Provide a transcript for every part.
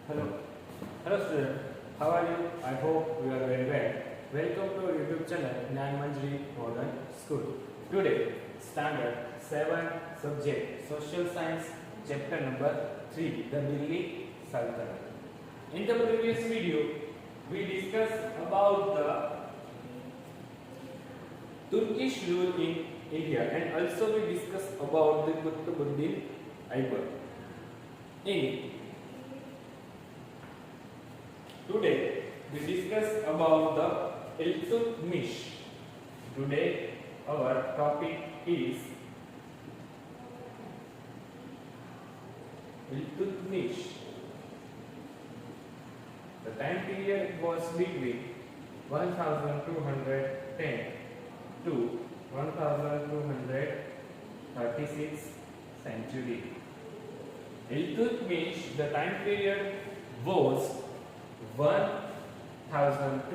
Hello. Hello student. How are you? I hope you are very well. Welcome to our YouTube channel Nyan Manjri Modern School. Today, standard 7 subject Social Science chapter number 3 The Delhi Sultanate. In the previous video, we discussed about the Turkish rule in India and also we discussed about the Qutbuddin Aybak. In Today we discuss about the Iltutmish. Today our topic is Iltutmish. The time period was between 1210 to 1236 century. Iltutmish, the time period was 1210 to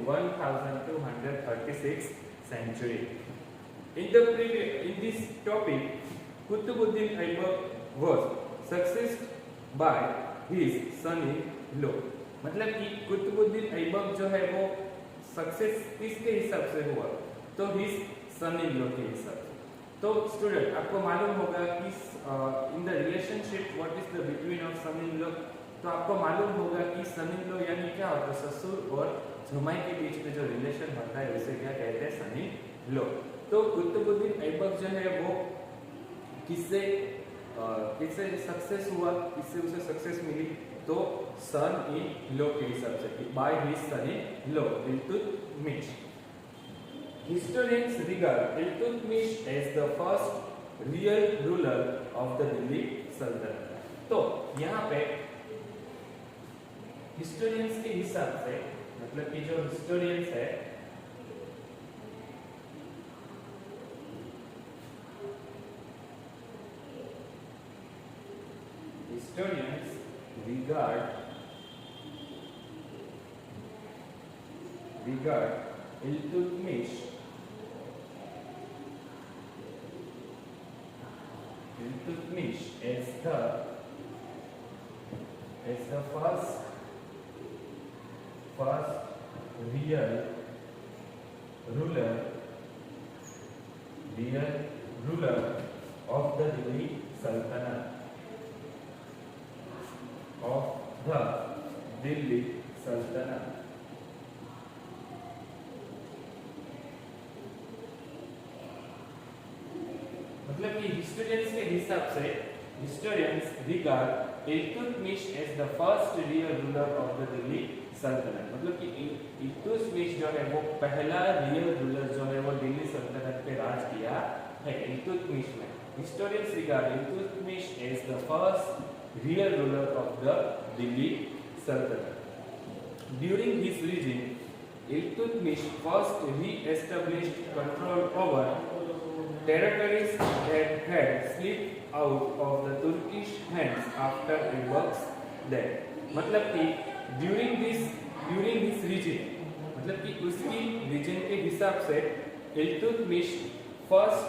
1236 century. In this topic, Qutbuddin Aybak was succeeded by his son-in-law. मतलब कि कुतुबुद्दीन ऐबक जो है वो success किसके हिसाब से हुआ? तो हिज सन-इन-लॉ के हिसाब से. तो स्टूडेंट आपको मालूम होगा कि in the relationship what is the between of son-in-law. तो आपको मालूम होगा कि सन-इन-लॉ यानी क्या होता है? ससुर और जमाई के बीच में जो रिलेशन होता है उसे क्या कहते हैं? सन-इन-लॉ. तो कुतुबुद्दीन ऐबक जो है वो किससे सक्सेस हुआ? किससे उसे सक्सेस मिली? तो सन-इन-लॉ के हिसाब से, by his son-in-law Iltutmish. Historians regard Iltutmish as the first real ruler of the Delhi Sultanate. तो यहाँ पे हिस्टोरियंस के हिसाब से, मतलब कि जो हिस्टोरियंस है historians regard Iltutmish as the first real ruler of the Delhi Sultanate. मतलब कि हिस्टोरियंस के हिसाब से historians regard Iltutmish as the first real ruler of the Delhi sultanate. मतलब कि इल्तुतमिश जो है वो पहला रियल रूलर जो है वो दिल्ली सल्तनत पे राज किया है. इल्तुतमिश में historians regard Iltutmish as the first real ruler of the Delhi Sultanate. During his regime, Iltutmish first re-established control over territories that had slipped out of the Turkish hands after Aybak's death. मतलब कि during his regime, मतलब कि उसकी reason के हिसाब से Iltutmish first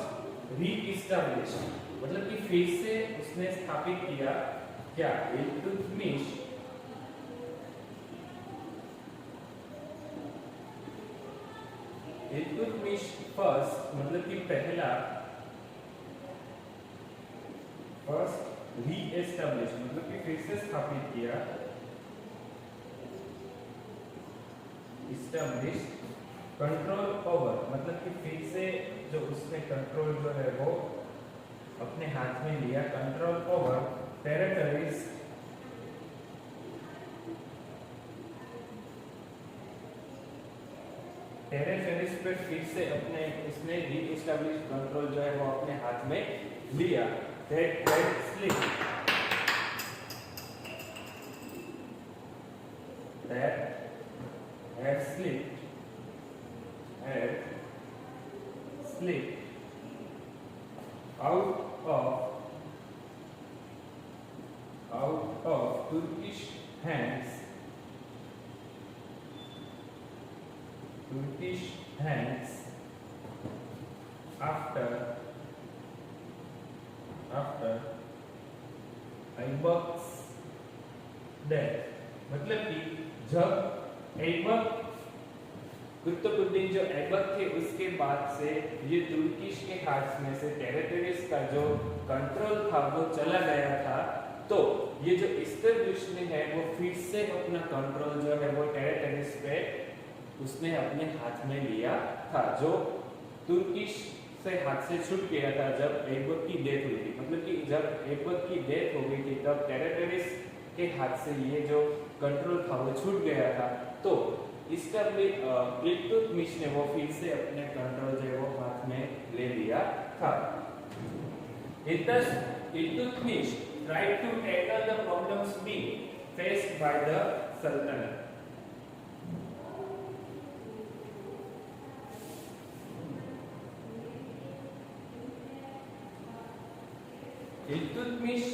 re-established, मतलब कि फिर से उसने स्थापित किया क्या? इल्तुतमिश फर्स्ट मतलब कि पहला रीएस्टैब्लिश मतलब कि फिर से स्थापित किया. इस्टैब्लिश कंट्रोल ओवर मतलब कि फिर से जो उसने कंट्रोल जो है वो अपने हाथ में लिया. कंट्रोल ओवर टेरिटरीज पे फिर से अपने उसने रीएस्टैब्लिश कंट्रोल जो है वो अपने हाथ में लिया. that had slipped out of Turkish hands after Aybak's death. मतलब कि जब ऐबक कुतुबुद्दीन जो ऐबक थे उसके बाद से ये तुर्किश के हाथ में से टेरिटरीज का जो कंट्रोल था वो चला गया था, तो ये जो इस्तांबुल है वो फिर से अपना कंट्रोल जो है वो टेरिटरीज पे उसने अपने हाथ में लिया था, जो तुर्किश से हाथ से छूट गया था जब ऐबक की डेथ हुई थी। मतलब कि जब ऐबक की डेथ हो गई थी तब टेरिटरीज के हाथ से ये जो कंट्रोल था वो छूट गया था, तो इल्तुतमिश ने वो फिर से अपने कंट्रोल जो है वो हाथ में ले लिया था। Iltutmish tried to tackle the problems being faced by the Sultanate. Iltutmish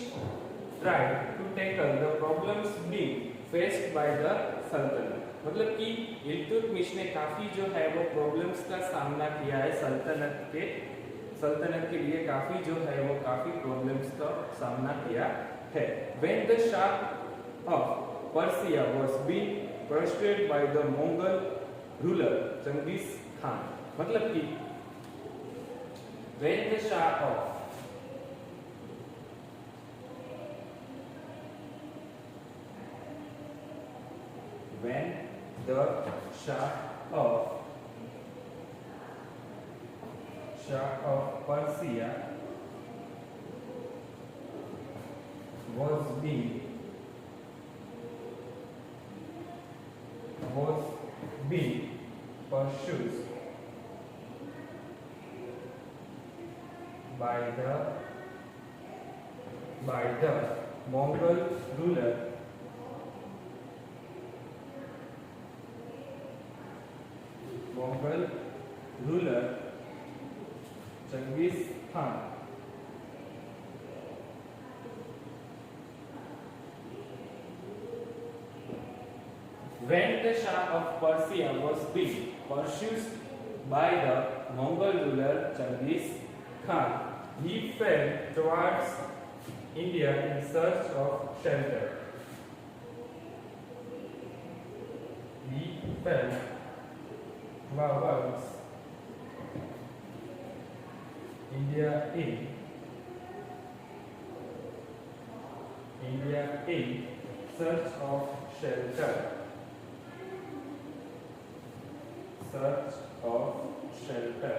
tried to tackle the problems being faced by the Sultanate. मतलब कि इल्तुतमिश ने काफी जो है वो प्रॉब्लम्स का सामना किया है सल्तनत के लिए काफी जो है वो काफी प्रॉब्लम्स का सामना किया है। When the Shah of Persia was being pursued by the Mongol ruler Genghis Khan, मतलब कि when the Shah of Persia was being pursued by the Mongol ruler Genghis Khan. When the Shah of Persia was being pursued by the Mongol ruler Genghis Khan, he fled towards India in search of shelter. He fled towards India in search of shelter.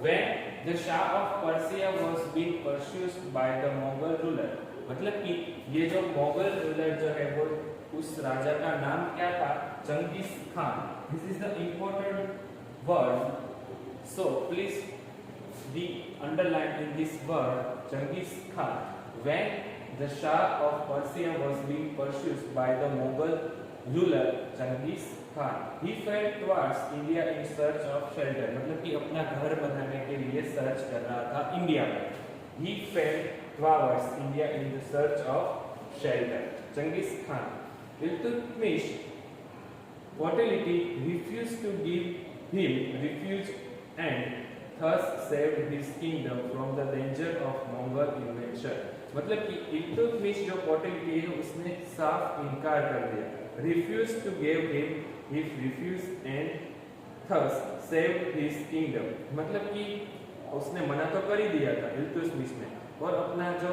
When the Shah of Persia was being pursued by the Mongol ruler, मतलब कि ये जो Mughal ruler जो है वो उस राजा का नाम क्या था? Genghis Khan. This is the important word, so please the underline in this word Genghis Khan. When the shah of Persia was being pursued by the Mogul ruler Genghis Khan, he fled towards India in search of shelter, मतलब कि अपना घर बनाने के लिए search कर रहा था इंडिया में। He fled towards India in the search of shelter. Genghis Khan Iltutmish hostility refused to give him refuge and thus saved his kingdom from the danger of Mongol invasion. मतलब कि इल्तुतमिश जो hostility है उसने साफ इनकार कर दिया, refused to give him his refuge and thus saved his kingdom, मतलब कि उसने मना तो कर ही दिया था इल्तुतमिश ने, और अपना जो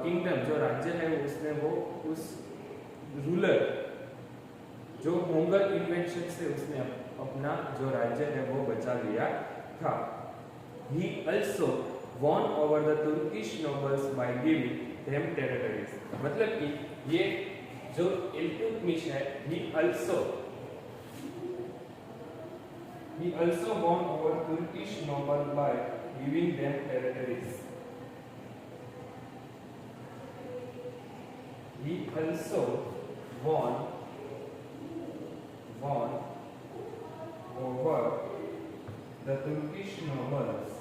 किंगडम जो राज्य है उसने वो उस रूलर जो मंगल इन्वेंशन से उसने अपना जो राज्य है वो बचा लिया था। He also won over the Turkish nobles by giving them territories, मतलब कि ये जो इल्तुतमिश है he also won over Turkish nobles by giving them territories. He also won over the Turkish nobles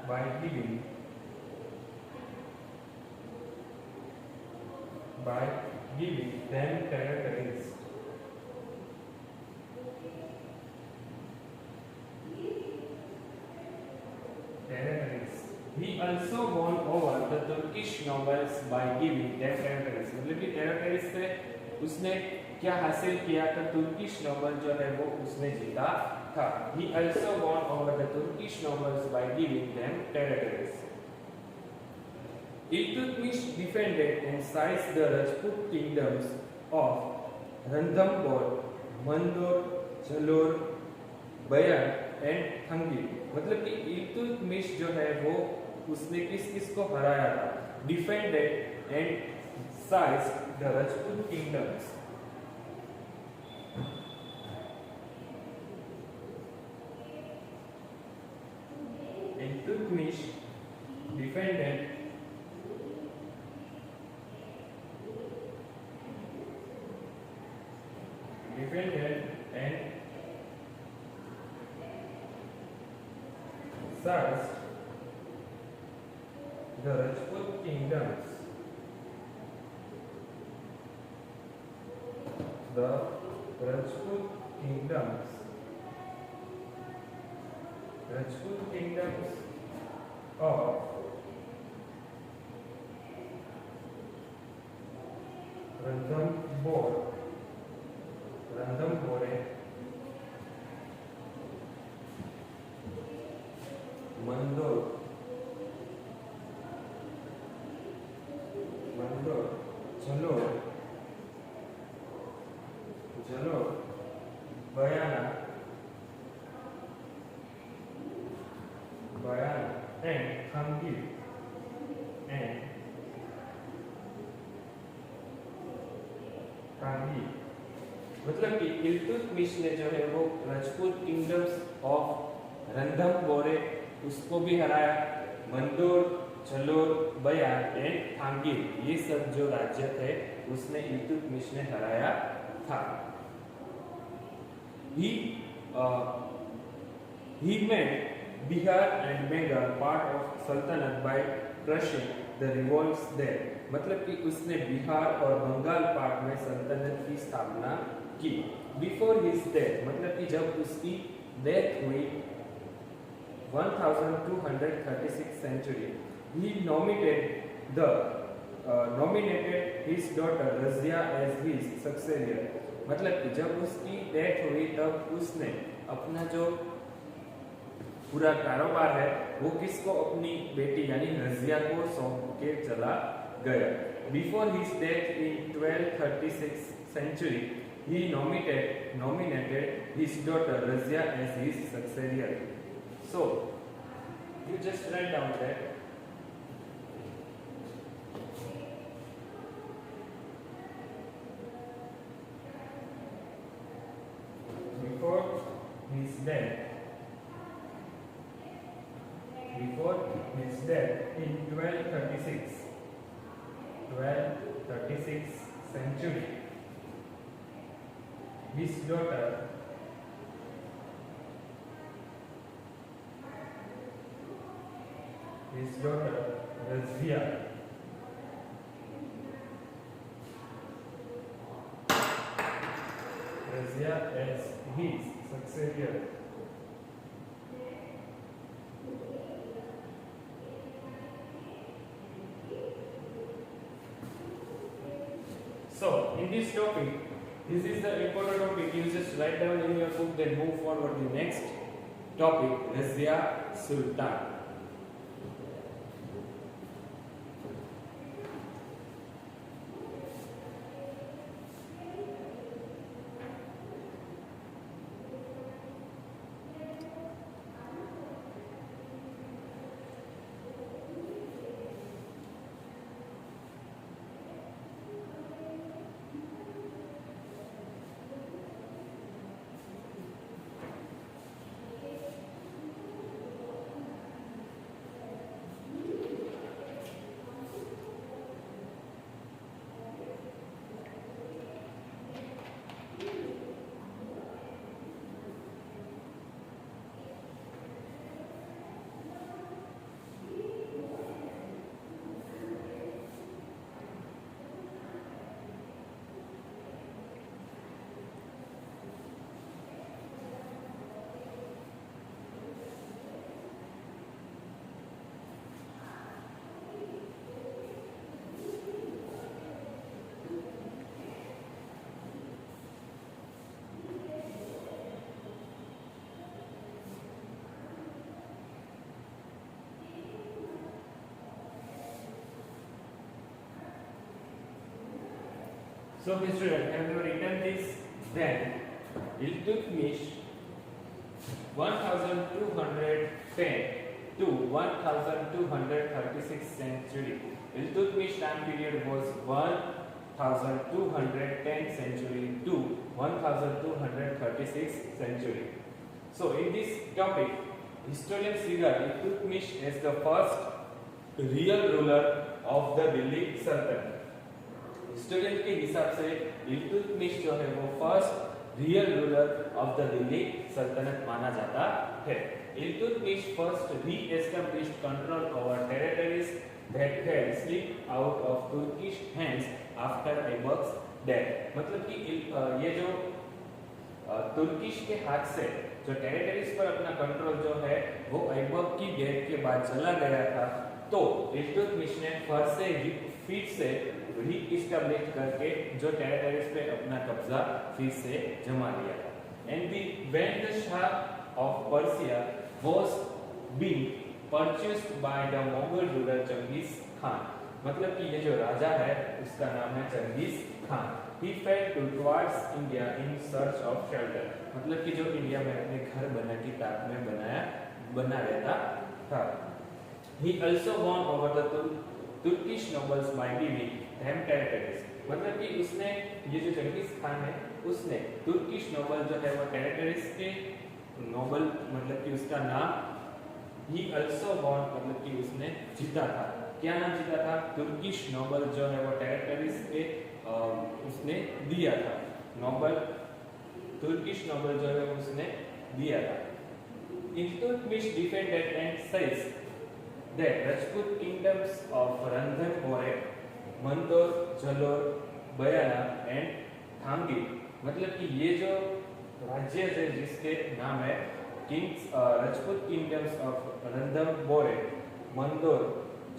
by giving by giving them territories. He also won over the Turkish nobles by giving them territories. मतलब कि territories से उसने क्या हासिल किया था? Turkish Nobel जो है वो उसने जीता था. He also won over the Turkish nobles by giving them territories. Iltutmish defended and seized the Rajput kingdoms of Ranthambore, Mandor, Jalor, Bayan and Thangi. मतलब कि इल्तुतमिश जो है वो उसने किस को हराया था? Defended and sized the Rajput kingdoms. Iltutmish defended and seized the Rajput kingdoms. The Rajput kingdoms of Ranthambore, Mandor, Jalor, Bayana and Thangi मतलब कि इल्तुतमिश ने जो है वो राजपूत किंगडम्स ऑफ रंथम्बोरे उसको भी हराया. मंदोर, झलोर, बयान एंड थांगी ये सब जो राज्य थे उसने इल्तुतमिश ने हराया था. He made Bihar and Bengal part of Sultanate by crushing the revolts there. मतलब कि उसने बिहार और बंगाल पार्ट में सल्तनत की स्थापना की. Before his death मतलब कि जब उसकी डेथ हुई 1236 century, he nominated his daughter Razia as his successor. मतलब कि जब उसकी डेथ हुई तब उसने अपना जो पूरा कारोबार है वो किसको? अपनी बेटी यानी रजिया को सौंप के चला गया. Before his death in 1236 century, he nominated his daughter Razia as his successor. So, you just write down that. Before his death in 1236 century, his daughter Razia as his successor. So, in this topic, this is the important topic. You just write down in your book, then move forward to the next topic, Razia Sultan. So, Mr. have you written this? Then Iltutmish 1210 to 1236 century. Iltutmish time period was 1210 century to 1236 century. So in this topic, historians regard Iltutmish as the first real ruler of the Delhi Sultanate. Historian के हिसाब से इल्तुतमिश जो है वो first real ruler of the Delhi Sultanat माना जाता है. Iltutmish first re-established control over territories that had slipped out of Turkish hands after Aibak's death. मतलब कि ये जो तुर्किश के हाथ से जो टेरिटरीज पर अपना कंट्रोल जो है वो ऐबक की डेथ के बाद चला गया था, तो इल्तुतमिश ने फिर से री-एस्टैब्लिश करके जो टेरिटरीज पे अपना कब्जा फिर से जमा लिया था. And when the shah of Persia was being purchased by the Mongol ruler Changez Khan. मतलब कि ये जो राजा है उसका नाम है Changez Khan. He fell towards India in search of shelter. मतलब कि जो इंडिया में अपने घर बनाने की ताक में बना रहता था. He also won over the Turkish nobles by giving them territories. मतलब कि उसने ये जो चंगेज खान है उसने तुर्किश नोबल जो है वो टेरिटरीज के नोबल मतलब कि उसका नाम he also won मतलब कि उसने जीता था. क्या नाम जीता था? तुर्किश नोबल जो है वो टेरिटरीज के उसने दिया था. नोबल तुर्किश नोबल जो है उसने दिया था. Iltutmish defended and says that Rajput kingdoms of Ranthambore, Mandor, Jalor, Bayana and Thangi. मतलब कि ये जो राज्य है जिसके नाम है kings Rajput kingdoms of Ranthambore, Mandore,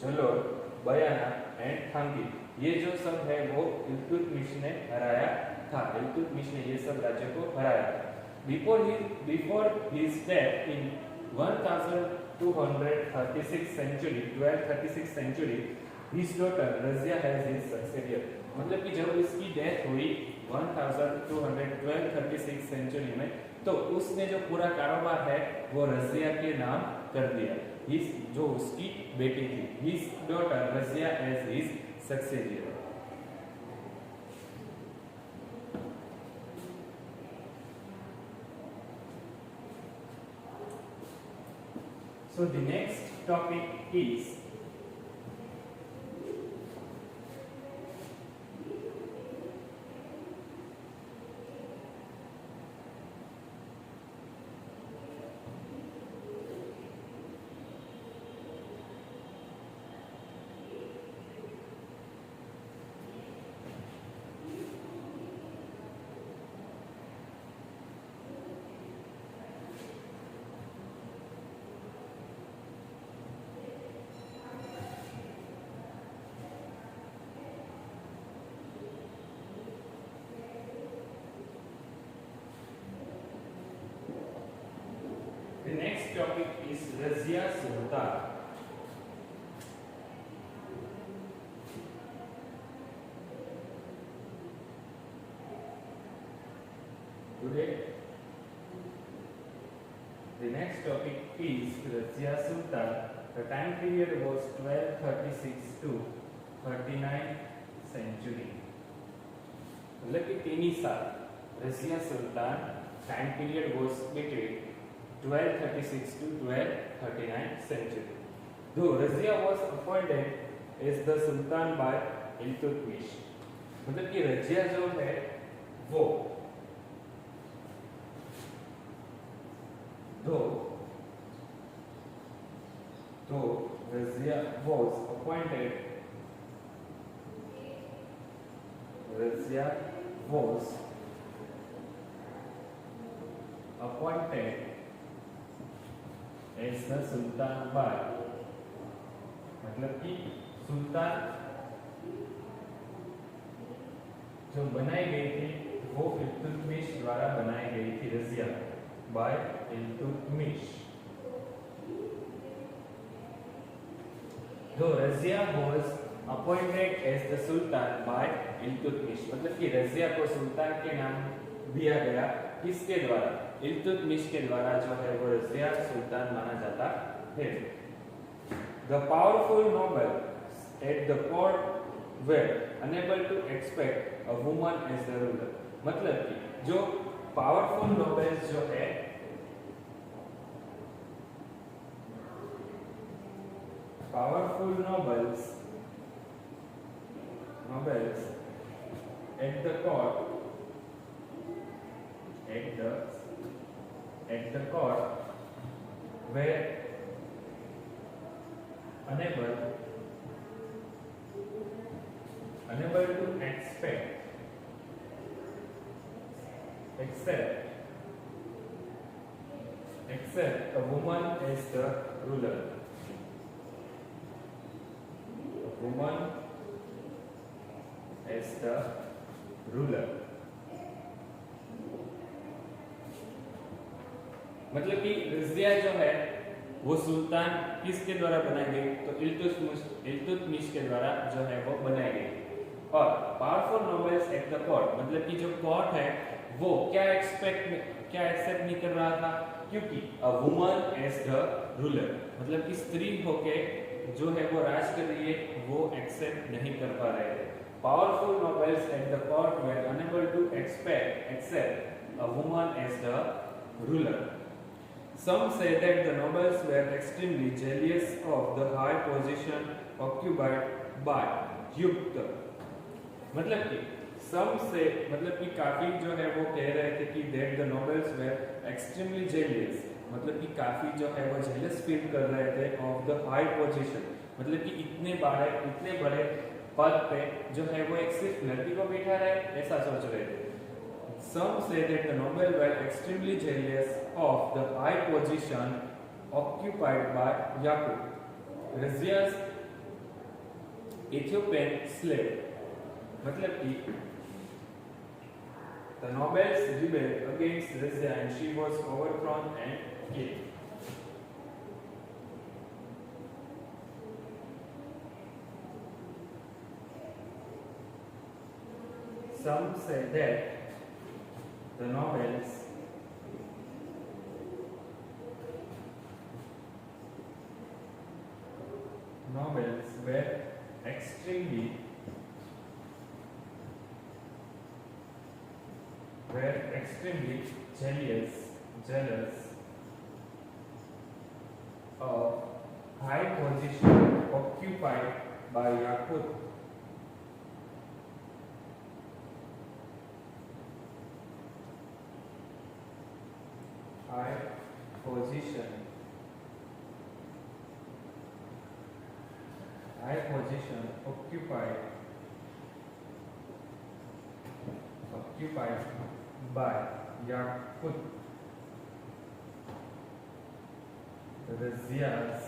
Jalore, Bayana and Thangi, ये जो सब है वो इल्तुतमिश ने हराया था. इल्तुतमिश ने ये सब राज्यों को हराया था. Before his death in 1236 century, his daughter Razia has his successor. मतलब कि जब इसकी डेथ हुई 1236 सेंचुरी में, तो उसने जो पूरा कारोबार है वो रजिया के नाम कर दिया. जो उसकी बेटी थी, his daughter Razia as his successor. So the next topic is the next topic is Razia Sultan. Today, the next topic is Razia Sultan. The time period was 1236 to 39 century. मतलब कि 3 साल Razia Sultan time period was between 1236 to 1239 century. Though Razia was appointed as the Sultan by Iltutmish. मतलब कि रजिया जो है वो though Razia was appointed as the Sultan by, मतलब कि सुल्तान जो बनाई गई थी वो इल्तुतमिश द्वारा बनाई गई थी. Razia by Iltutmish. Though Razia was appointed as the sultan by Iltutmish, मतलब कि रजिया को सुल्तान के नाम दिया गया, किसके द्वारा? इल्तुतमिश के द्वारा जो है वो रजिया सुल्तान माना जाता है। The powerful noble at the court were unable to expect a woman as the ruler, मतलब कि जो पावरफुल नोबल्स जो है powerful nobles at the court were unable to accept a woman as the ruler. Woman as the ruler, मतलब कि रजिया जो है वो सुल्तान किसके द्वारा बनाई गई? तो इल्तुतमिश के द्वारा जो है वो बनाई गई। और powerful nobles at the court, मतलब कि जो कोर्ट है वो क्या एक्सेप्ट नहीं कर रहा था, क्योंकि a woman as the ruler, मतलब कि स्त्री होके जो है वो राज कर रही है, वो एक्सेप्ट नहीं कर पा रहे थे। Powerful nobles at the court were unable to accept a woman as the ruler. Some say that the nobles were extremely jealous of the high position occupied by युक्त, मतलब कि some say, मतलब कि काफी जो है वो कह रहे थे कि that the nobles were extremely jealous, मतलब कि काफी जो है वो जेलस फील कर रहे थे ऑफ द हाई पोजीशन, मतलब कि इतने बड़े पद पे जो है वो एक सिर्फ लड़की को बिठा रहे, ऐसा सोच रहे थे। Some say that the nobles were extremely jealous of the high position occupied by Yaqub, Razia's Ethiopian slave, मतलब कि the nobles rebelled against Razia and she was overthrown and killed. Some say that the nobles were extremely jealous of high position occupied by Yaqub, high position occupied by Yaqub, Razia's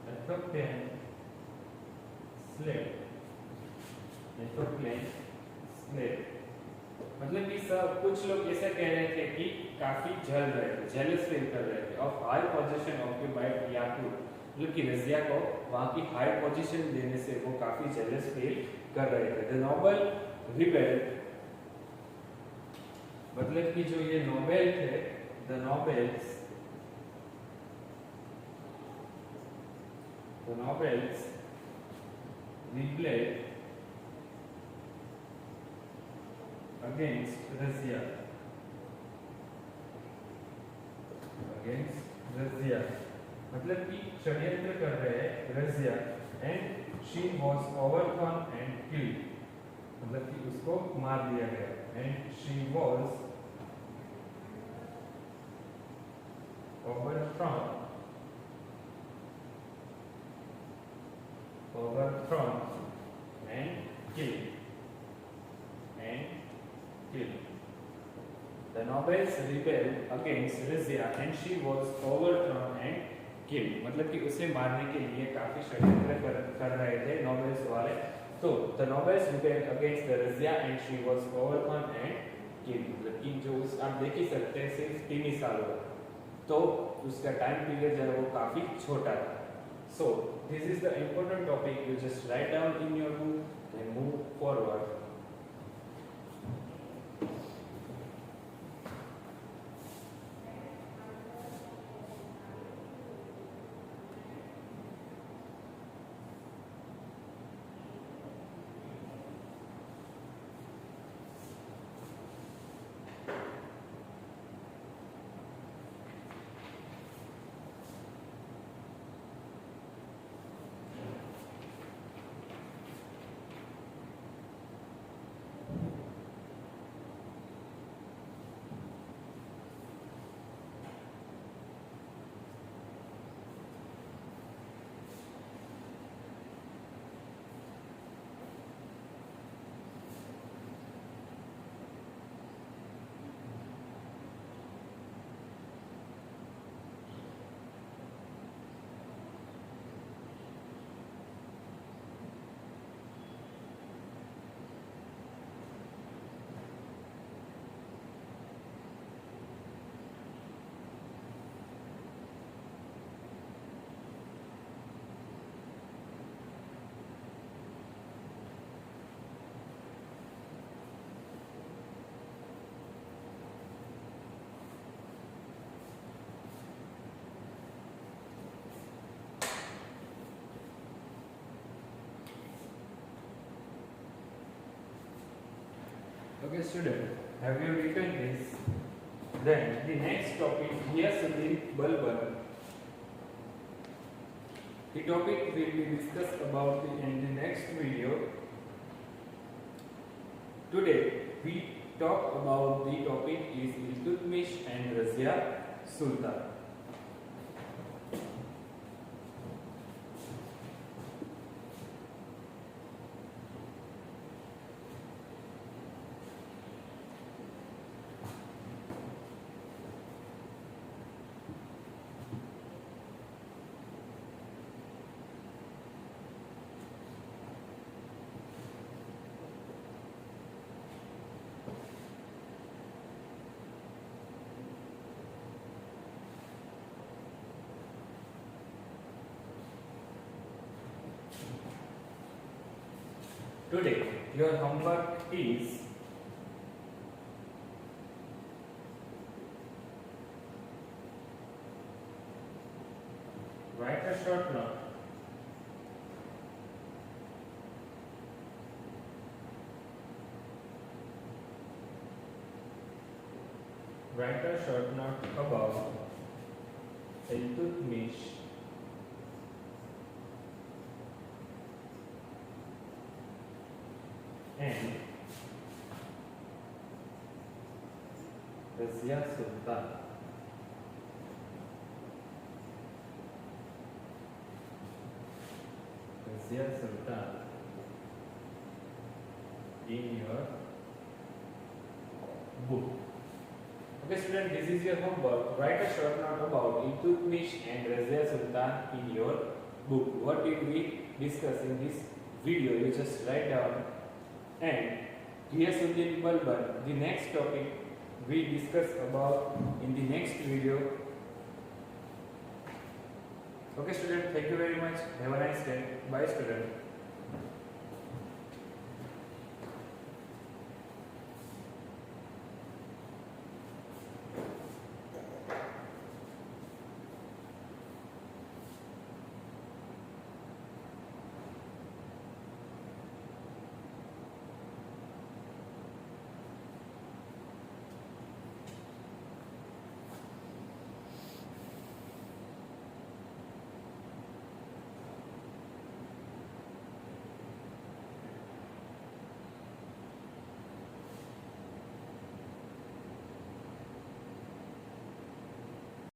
Ethiopian slave, मतलब कि सब कुछ लोग ऐसे कह रहे थे कि काफी जल रहे थे, जेलस फील कर रहे थे ऑफ हाई पोजीशन ऑक्यूपाइड याकूब, मतलब कि रजिया को वहां की हाई पोजीशन देने से वो काफी जेलस फील कर रहे थे। द नोबल रिबेल, मतलब कि जो ये नोबेल थे, the nobles rebelled against Razia, मतलब कि षड्यंत्र कर रहे हैं Razia, and she was overthrown and killed, मतलब कि उसको मार दिया गया, and she was overthrown and killed. The nobles rebelled against Razia and she was overthrown and killed, मतलब कि उसे मारने के लिए काफी षड्यंत्र कर रहे थे नोबल्स वाले। तो the nobles rebelled against the Razia and she was overthrown and मतलब कि जो उस आप देख ही सकते हैं सिर्फ 3 ही साल हुआ, तो उसका टाइम पीरियड जो है वो काफ़ी छोटा था। So this is the important topic, you just write down in your book and move forward. Okay student, have you written this? Then the next topic, Ghiasuddin Balban. The topic will be discussed about in the next video. Today we talk about the topic is Iltutmish and Razia Sultan. Today your homework is write a short note. Write a short note about Iltutmish and Razia Sultan. Razia Sultan in your book. Okay student, this is your homework. Write a short note about Iltutmish and Razia Sultan in your book. What did we discuss in this video? You just write down. And Ghiasuddin Balban, the next topic we discuss about in the next video. Okay student, thank you very much. Have a nice day. Bye student.